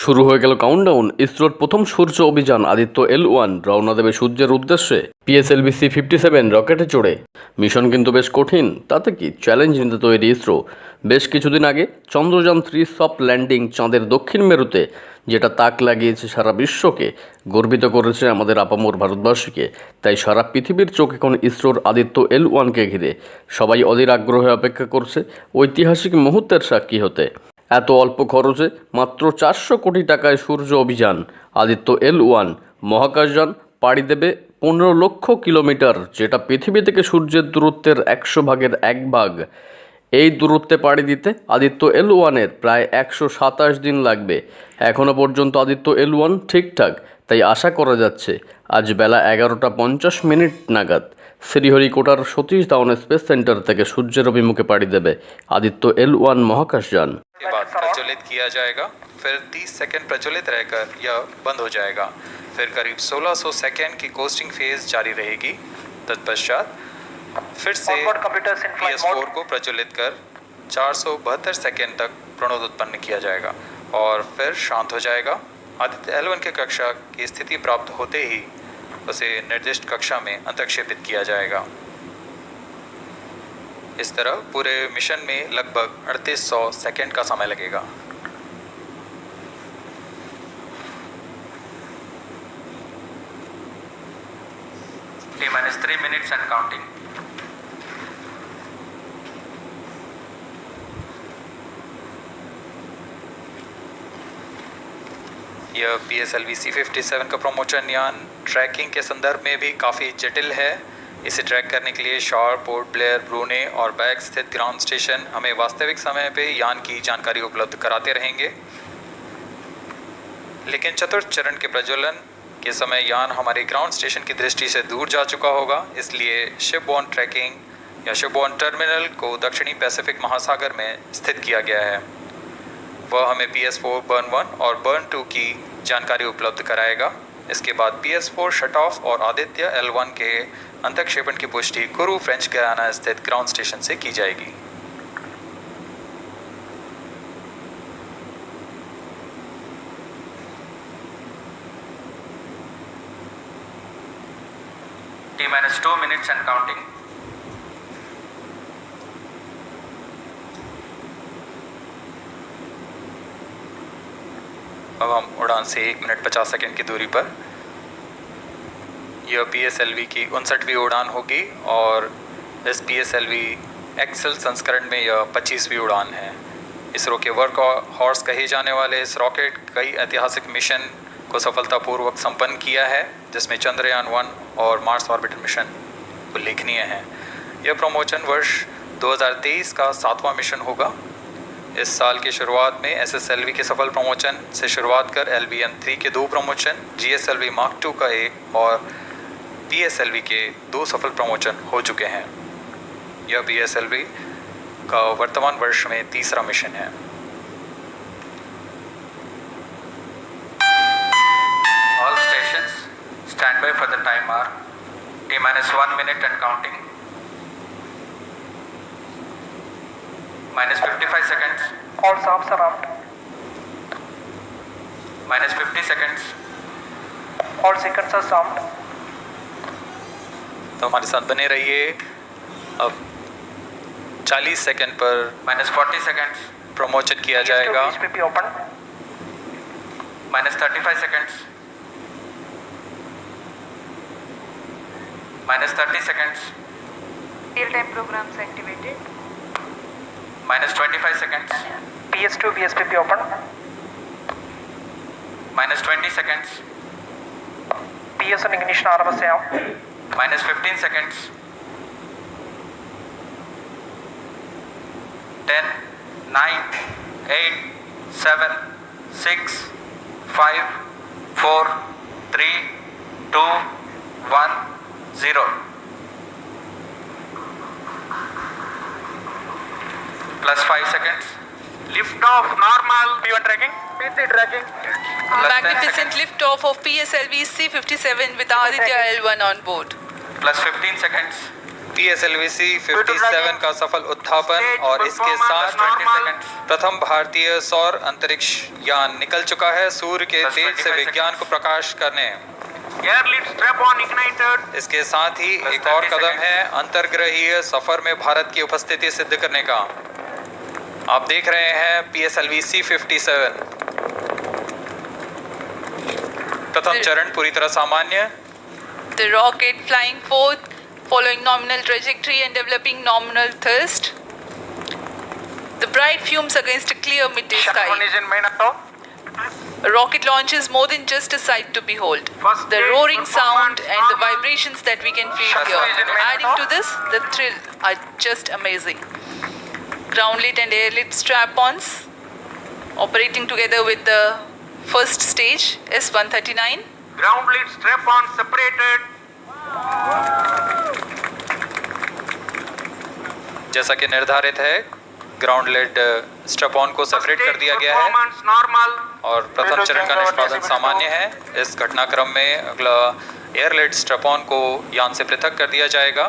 শুরু হয়ে গেল কাউন্টডাউন। ইসরোর প্রথম সূর্য অভিযান আদিত্য L1 রওনা দেবে সূর্যের উদ্দেশ্যে PSLV C-57 রকেটে চড়ে। মিশন কিন্তু বেশ কঠিন, তাতে কি চ্যালেঞ্জ নিতে তৈরি ইসরো। বেশ কিছুদিন আগে চন্দ্রযান-3 সফট ল্যান্ডিং চাঁদের দক্ষিণ মেরুতে, যেটা তাক লাগিয়েছে সারা বিশ্বকে, গর্বিত করেছে আমাদের আপামর ভারতবাসীকে। তাই সারা পৃথিবীর চোখ এখন ইসরোর আদিত্য L1কে ঘিরে। সবাই অধীর আগ্রহে অপেক্ষা করছে ঐতিহাসিক মুহূর্তের সাক্ষী হতে। এত অল্প খরচে মাত্র 400 কোটি টাকায় সূর্য অভিযান আদিত্য L1 মহাকাশযান পাড়ি দেবে 15 লক্ষ কিলোমিটার, যেটা পৃথিবী থেকে সূর্যের দূরত্বের 100 ভাগের 1 ভাগ। এই দূরত্বে পাড়ি দিতে আদিত্য L1-এর প্রায় 127 দিন লাগবে। এখনও পর্যন্ত আদিত্য L1 ঠিকঠাক, তাই আশা করা যাচ্ছে আজ বেলা 11:50 নাগাদ শ্রীহরিকোটার সতীশ ধাওয়ান স্পেস সেন্টার থেকে সূর্যের অভিমুখে পাড়ি দেবে আদিত্য L1 মহাকাশযান। के बाद प्रज्वलित किया जाएगा, फिर 30 सेकंड प्रज्वलित रहकर यह बंद हो जाएगा। फिर करीब 1600 सेकंड की कोस्टिंग फेज जारी रहेगी। तत्पश्चात फिर से PS4 को प्रज्वलित कर 472 सेकंड तक प्रणोद उत्पन्न किया जाएगा और फिर शांत हो जाएगा। आदित्य L1 के कक्षा की स्थिति प्राप्त होते ही उसे निर्दिष्ट कक्षा में अंतक्षेपित किया जाएगा। इस तरह पूरे मिशन में लगभग 3800 सेकंड का समय लगेगा। T-3 minutes and counting. यह PSLV C-57 का प्रमोशन यान ट्रैकिंग के संदर्भ में भी काफ़ी जटिल है। इसे ट्रैक करने के लिए शॉर, पोर्ट ब्लेयर, ब्रूने और बैग स्थित ग्राउंड स्टेशन हमें वास्तविक समय पे यान की जानकारी उपलब्ध कराते रहेंगे। लेकिन चतुर्थ चरण के प्रज्वलन के समय यान हमारे ग्राउंड स्टेशन की दृष्टि से दूर जा चुका होगा। इसलिए शिपबोर्न ट्रैकिंग या शिपबोर्न टर्मिनल को दक्षिणी पैसिफिक महासागर में स्थित किया गया है। वह हमें PS4 बर्न 1 और बर्न 2 की जानकारी उपलब्ध कराएगा। इसके बाद PS4 शट ऑफ और आदित्य L1 के अंतक्षेपण की पुष्टि कुरु फ्रेंच गयाना स्थित ग्राउंड स्टेशन से की जाएगी। T-2 minutes and counting. अब हम उड़ान से 1 मिनट 50 सेकंड की दूरी पर। यह PSLV की 59वीं उड़ान होगी और इस PSLV एक्सेल संस्करण में यह 25वीं उड़ान है। इसरो के वर्क हॉर्स कहे जाने वाले इस रॉकेट कई ऐतिहासिक मिशन को सफलतापूर्वक संपन्न किया है, जिसमें चंद्रयान 1 और मार्स ऑर्बिटर मिशन उल्लेखनीय हैं। यह प्रमोशन वर्ष 2023 का 7वां मिशन होगा। इस साल की शुरुआत में SSLV के सफल प्रमोशन से शुरुआत कर LVM-3 के 2 प्रमोशन, GSLV Mark II का 1 और PSLV के 2 सफल प्रमोशन हो चुके हैं। यह PSLV का वर्तमान वर्ष में 3रा मिशन है। All stations stand by for the timer. T-1 minute and counting. -55 seconds. All stops are out. -50 seconds. All seconds are stopped. तो हमारे साथ बने रहिए। अब 40 सेकंड पर -40 सेकंड्स प्रमोशन किया जाएगा। PSP open. -35 seconds. -30 seconds. Real-time programs activated. -25 seconds. PS2 PSP open. -20 seconds. PS1 ignition RMS on. -15 seconds. 10, 9, 8, 7, 6, 5, 4, 3, 2, 1, 0. +5 seconds. Lift off normal. P1 tracking. PC tracking. Magnificent lift-off of PSLV C-57 with Aditya L1 on board. +15 seconds. PSLV-C 57 का सफल उत्थापन और इसके साथ प्रथम भारतीय सौर अंतरिक्ष यान निकल चुका है सूर्य के तेज से विज्ञान को प्रकाश करने। Air lead strap-on ignited. इसके साथ ही एक और कदम है अंतर्ग्रहीय सफर में भारत की उपस्थिति सिद्ध करने का। आप देख रहे हैं PSLV-C 57 प्रथम चरण पूरी तरह सामान्य। The rocket flying forth, following nominal trajectory and developing nominal thrust. The bright fumes against a clear midday sky. Ignition main up. A rocket launch is more than just a sight to behold. First The stage roaring sound performance and the normal. vibrations that we can feel First here. stage main Adding up. to this, the thrill are just amazing. Ground-lit and air-lit strap-ons operating together with the first stage S-139. Ground lead strap-on separated. जैसा कि निर्धारित है ground lead strap on को separate कर दिया गया है Performance normal. और प्रथम चरण का निष्पादन सामान्य है। इस घटनाक्रम में अगला एयर लेड स्ट्रैप ऑन को यान से पृथक कर दिया जाएगा।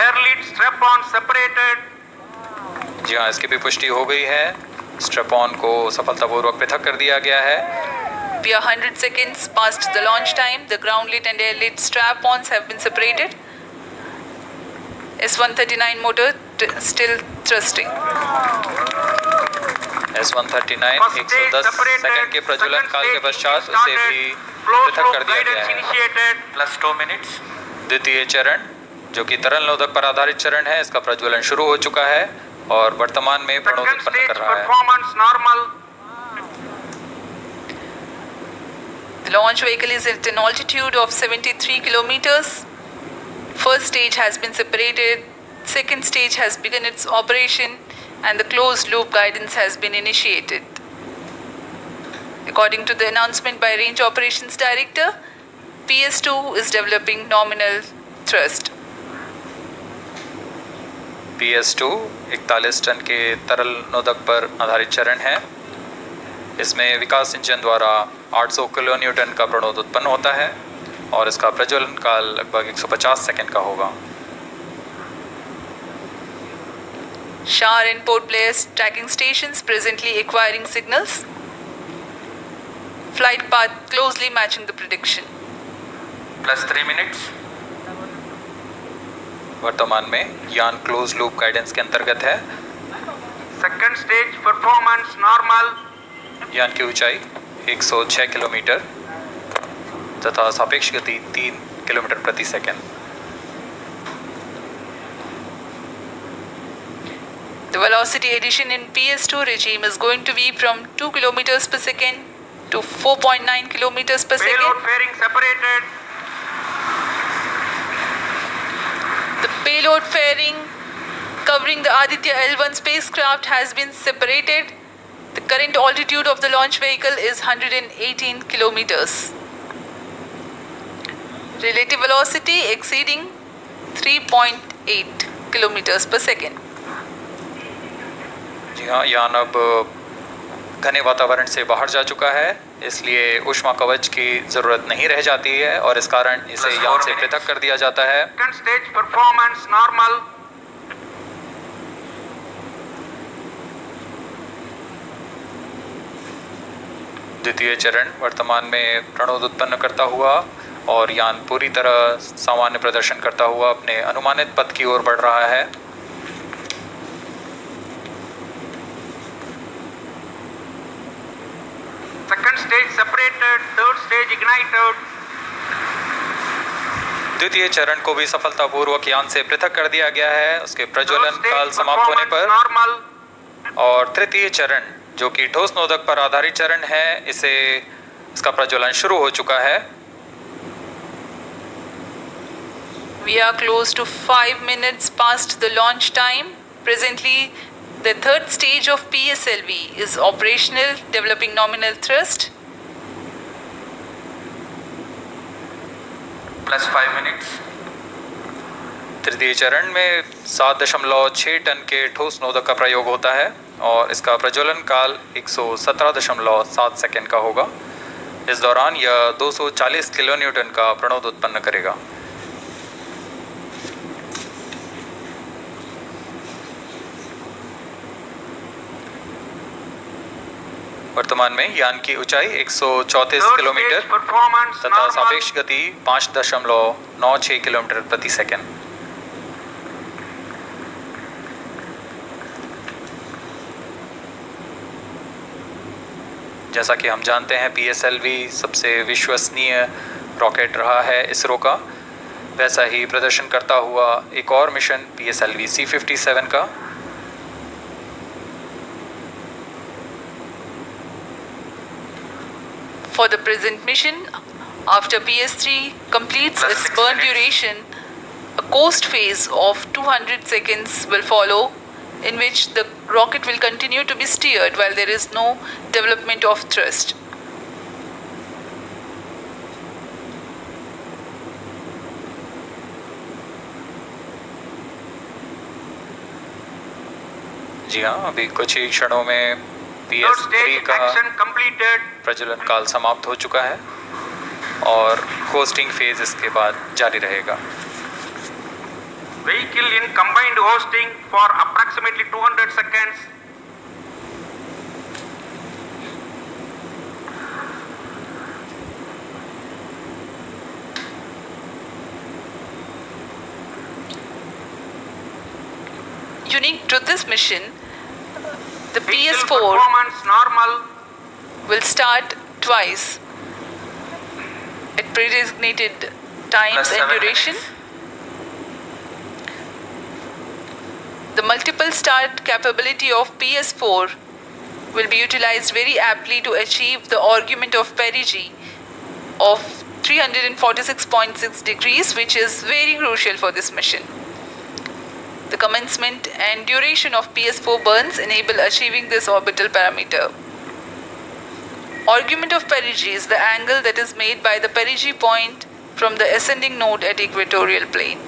Air lead strap-on separated. जी हाँ, इसकी भी पुष्टि हो गई है। स्ट्रैप ऑन को सफलतापूर्वक पृथक कर दिया गया है। We are 100 seconds past the launch time. The ground-lit and air-lit strap-ons have been separated. S-139 motor still thrusting. S-139 First stage 110 separated. Second के प्रज्वलन Second काल के stage पश्चात started. उसे भी Flow पृथक कर through दिया गया guidance है। initiated. Plus 2 minutes. द्वितीय चरण जो कि तरल नोदक पर आधारित चरण है, इसका प्रज्वलन शुरू हो चुका है और वर्तमान में प्रणोद Second उत्पन्न stage कर रहा है। performance normal. The launch vehicle is at an altitude of 73 kilometers. First stage has been separated. Second stage has begun its operation and the closed loop guidance has been initiated. According to the announcement by Range Operations Director, PS2 is developing nominal thrust. PS2 41 ton के तरल नोदक पर आधारित चरण है। इसमें विकास engine द्वारा 800 kilo Newton का प्रणोद उत्पन्न होता है और इसका प्रज्वलन काल लगभग 150 सेकंड का होगा। Shar and Port Blair tracking stations presently acquiring signals. Flight path closely matching the prediction. Plus 3 minutes. वर्तमान में यान क्लोज लूप गाइडेंस के अंतर्गत है। Second stage performance normal. यान की ऊंचाई 106 किलोमीटर तथा सापेक्ष गति 3 किलोमीटर प्रति second. The velocity addition in PS2 regime is going to be from 2 kilometers per second to 4.9 kilometers per Payload second. fairing separated. The payload fairing covering the Aditya L1 spacecraft has been separated. The current altitude of the launch vehicle is 118 kilometers. Relative velocity exceeding 3.8 kilometers per second. जी हाँ, यान अब घने वातावरण से बाहर जा चुका है, इसलिए ऊष्मा कवच की ज़रूरत नहीं रह जाती है और इस कारण इसे यान से पृथक कर दिया जाता है। Second stage performance normal. द्वितीय चरण वर्तमान में प्रणोद उत्पन्न करता हुआ और यान पूरी तरह सामान्य प्रदर्शन करता हुआ अपने अनुमानित पथ की ओर बढ़ रहा है। Second stage separated. Third stage ignited. द्वितीय चरण को भी सफलतापूर्वक यान से पृथक कर दिया गया है उसके प्रज्वलन Third stage काल समाप्त होने performance पर। normal. और तृतीय चरण जो कि ठोस नोदक पर आधारित चरण है, इसका प्रज्वलन शुरू हो चुका है। We are close to 5 minutes past the launch time. Presently, the third stage of PSLV is operational, developing nominal thrust. Plus 5 minutes. तृतीय चरण में 7.6 टन के ठोस नोदक का प्रयोग होता है और इसका प्रज्वलन काल 117.7 सेकंड का होगा। इस दौरान यह 240 किलो न्यूटन का प्रणोद उत्पन्न करेगा। वर्तमान में यान की ऊंचाई 134 किलोमीटर performance तथा normal. सापेक्ष गति 5.96 किलोमीटर प्रति सेकंड। जैसा कि हम जानते हैं PSLV सबसे विश्वसनीय रॉकेट रहा है इसरो का, वैसा ही प्रदर्शन करता हुआ एक और मिशन PSLV C57 का। For the present mission, after PS3 completes its burn duration, a coast phase of 200 seconds will follow, in which the rocket will continue to be steered while there is no development of thrust. जी हाँ, अभी कुछ ही क्षणों में Third PS3 stage का action completed. प्रज्वलन काल समाप्त हो चुका है और होस्टिंग फेज इसके बाद जारी रहेगा। Vehicle in combined hosting for approximately 200 seconds. Unique to this mission, the Vehicle PS4 performance normal. will start twice at predesignated times and duration. The multiple start capability of PS4 will be utilized very aptly to achieve the argument of perigee of 346.6 degrees, which is very crucial for this mission. The commencement and duration of PS4 burns enable achieving this orbital parameter. Argument of perigee is the angle that is made by the perigee point from the ascending node at equatorial plane.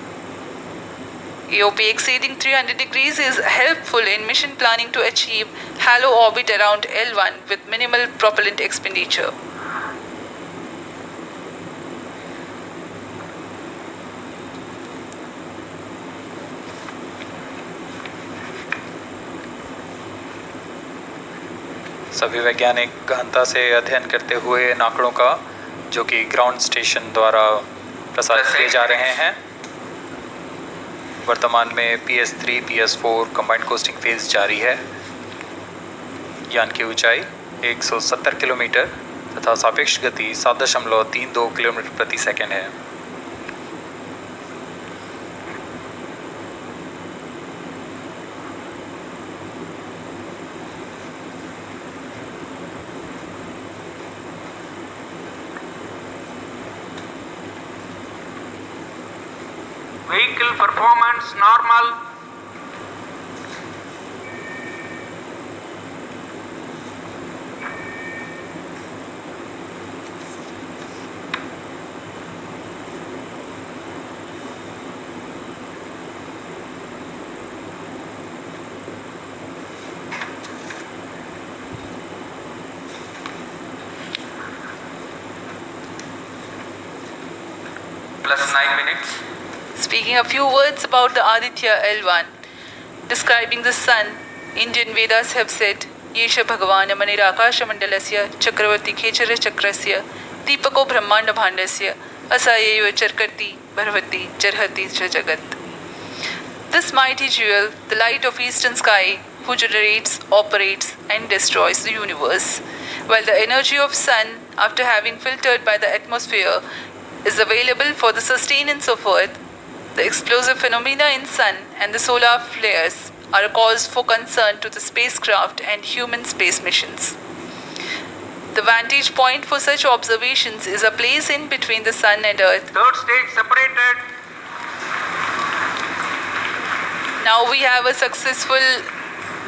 AOP exceeding 300 degrees is helpful in mission planning to achieve halo orbit around L1 with minimal propellant expenditure. सभी वैज्ञानिक गहनता से अध्ययन करते हुए इन आंकड़ों का, जो कि ग्राउंड स्टेशन द्वारा प्रसारित किए जा रहे हैं। वर्तमान में PS3 PS4 combined costing phase जारी है। यान की ऊंचाई 170 किलोमीटर तथा सापेक्ष गति 7.32 किलोमीटर प्रति सेकंड है। Vehicle performance normal. Plus 9 minutes. Speaking a few words about the Aditya L1, describing the sun, Indian Vedas have said, Yesha Bhagavan Manirakash Mandalasya Chakravarti Khechara Chakrasya Deepako Brahmanda Bhandasya Asayeyo Charkarti Bharvati Charhati Jagat. This mighty jewel, the light of eastern sky, who generates, operates and destroys the universe, while the energy of sun, after having filtered by the atmosphere, is available for the sustenance of earth. The explosive phenomena in sun and the solar flares are a cause for concern to the spacecraft and human space missions. The vantage point for such observations is a place in between the sun and earth. Third stage separated. Now we have a successful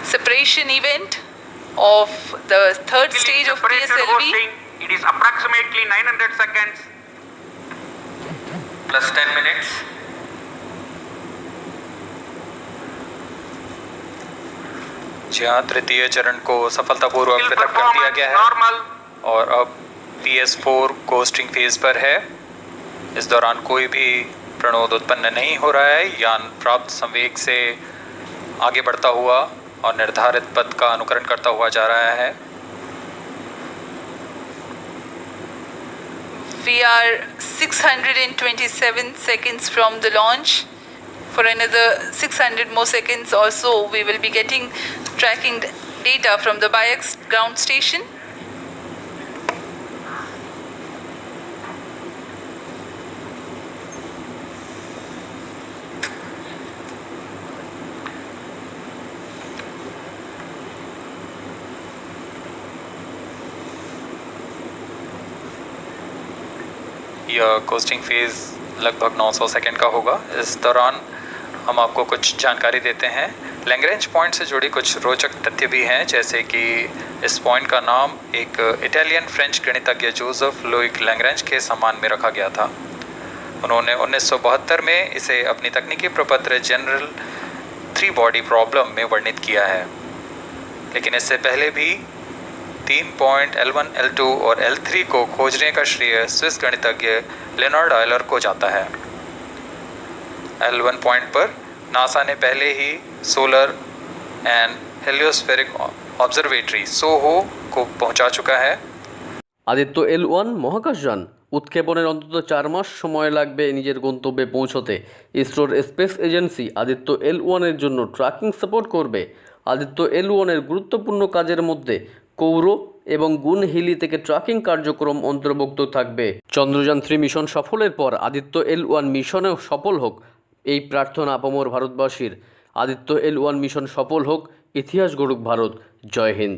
separation event of the third Vehicle stage in of separated PSLV. hosting. It is approximately 900 seconds. Plus 10 minutes. जी हाँ, तृतीय चरण को सफलतापूर्वक Vehicle पृथक कर दिया performance गया है normal. और अब PS4 कोस्टिंग फेज पर है। इस दौरान कोई भी प्रणोद उत्पन्न नहीं हो रहा है। यान प्राप्त संवेग से आगे बढ़ता हुआ और निर्धारित पथ का अनुकरण करता हुआ जा रहा है। We are 627 seconds from the launch. For another 600 more seconds also, we will be getting tracking data from the BIAX ground station. यह कोस्टिंग फेज़ लगभग 900 सेकंड का होगा। इस दौरान हम आपको कुछ जानकारी देते हैं। लैग्रेंज पॉइंट से जुड़ी कुछ रोचक तथ्य भी हैं, जैसे कि इस पॉइंट का नाम एक इटालियन फ्रेंच गणितज्ञ जोसेफ लुइग लैग्रेंज के सम्मान में रखा गया था। उन्होंने 1972 में इसे अपनी तकनीकी प्रपत्र जनरल 3 बॉडी प्रॉब्लम में वर्णित किया है, लेकिन इससे पहले भी 3 पॉइंट L1, L2 और L3 को खोजने का श्रेय स्विस गणितज्ञ लेनार्ड आयलर को जाता है। L1 पॉइंट पर नासा ने पहले ही सोलर एंड हेलियोस्फेरिक ऑब्जर्वेटरी सोहो को पहुंचा चुका है। আদিত্য L1 মহাকাশযান উৎক্ষেপণের অন্তত 4 মাস সময় লাগবে নিজের গন্তব্যে পৌঁছতে। ইসরোর স্পেস এজেন্সি আদিত্য L1 এর জন্য ট্র্যাকিং সাপোর্ট করবে। আদিত্য L1 এর গুরুত্বপূর্ণ কাজের মধ্যে কৌর এবং গুনহিলি থেকে ট্র্যাকিং কার্যক্রম অন্তর্ভুক্ত থাকবে। চন্দ্রযান 3 মিশন সফলের পর আদিত্য L1 মিশনেও সফল হোক এই প্রার্থনা আপামর ভারতবাসীর। আদিত্য L1 মিশন সফল হোক, ইতিহাস গড়ুক ভারত। জয় হিন্দ।